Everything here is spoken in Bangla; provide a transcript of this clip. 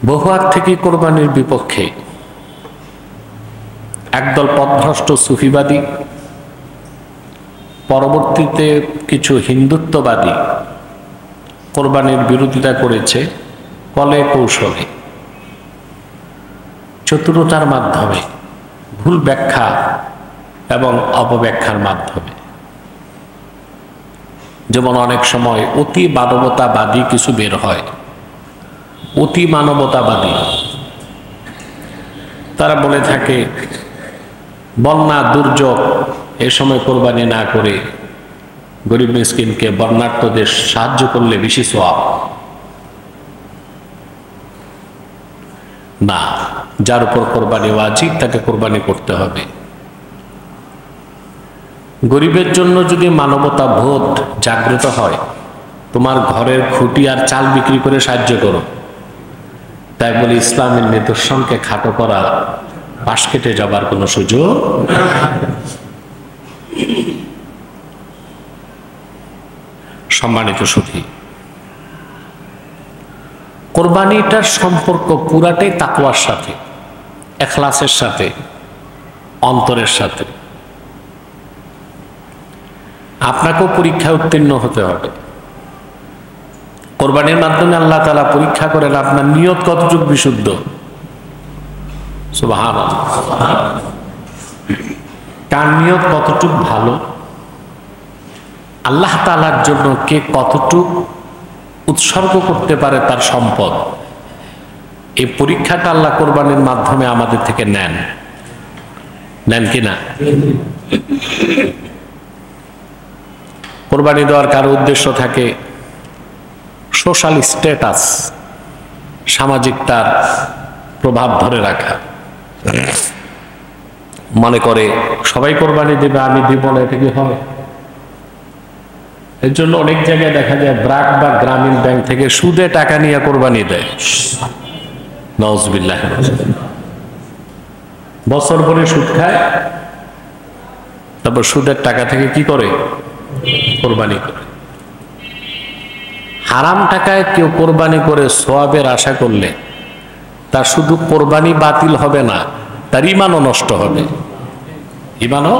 বহু আগ থেকে কোরবানির বিপক্ষে একদল পথভ্রষ্ট সুফিবাদী, পরবর্তীতে কিছু হিন্দুত্ববাদী কোরবানির বিরোধিতা করেছে কলে কৌশলে, চতুরতার মাধ্যমে, ভুল ব্যাখ্যা এবং অপব্যাখ্যার মাধ্যমে। যেমন অনেক সময় অতি মানবতাবাদী কিছু বের হয়, অতি মানবতাবাদী। তারা বলে থাকে বন্যা দুর্যোগ এ সময় কোরবানি না করে গরিব মিসকিনকে, বন্যার্তদের সাহায্য করলে বেশি সওয়াব। না, যার উপর কোরবানি ওয়াজিব তাকে কোরবানি করতে হবে। গরিবের জন্য যদি মানবতা বোধ জাগ্রত হয়, তোমার ঘরের খুঁটি আর চাল বিক্রি করে সাহায্য করো। তাই বলে ইসলামের নিদর্শনকে খাটো করা, পাশ কেটে যাবার কোনো সুযোগ। সম্মানিত সুধী, কোরবানিটার সম্পর্ক পুরাটাই তাকওয়ার সাথে, ইখলাসের সাথে, অন্তরের সাথে। আপনাকেও পরীক্ষায় উত্তীর্ণ হতে হবে। কোরবানির মাধ্যমে আল্লাহ তাআলা পরীক্ষা করেন আপনার নিয়ত কতটুকু বিশুদ্ধ। সুবহানাল্লাহ। তার নিয়ত কতটুকু ভালো, আল্লাহ তাআলার জন্য কে কতটুকু উৎসর্গ করতে পারে তার সম্পদ, এই পরীক্ষাটা আল্লাহ কোরবানির মাধ্যমে আমাদের থেকে নেন কিনা। কোরবানি দেওয়ার কারো উদ্দেশ্য থাকে সোশ্যাল স্ট্যাটাস, সামাজিক তার প্রভাব ধরে রাখা। মনে করে সবাই কোরবানি দেবে, আমি দিব না, এটা কি হবে? এর জন্য অনেক জায়গায় দেখা যায় ব্র্যাক বা গ্রামীণ ব্যাংক থেকে সুদে টাকা নিয়ে কোরবানি দেয়। নাউজুবিল্লাহ। বছর ভরে সুদ খায়, তারপর সুদের টাকা থেকে কি করে? কোরবানি করে। হারাম টাকায় কেউ কোরবানি করে সওয়াবের আশা করলে তার শুধু কোরবানি বাতিল হবে না, তার ঈমানও নষ্ট হবে। ঈমানও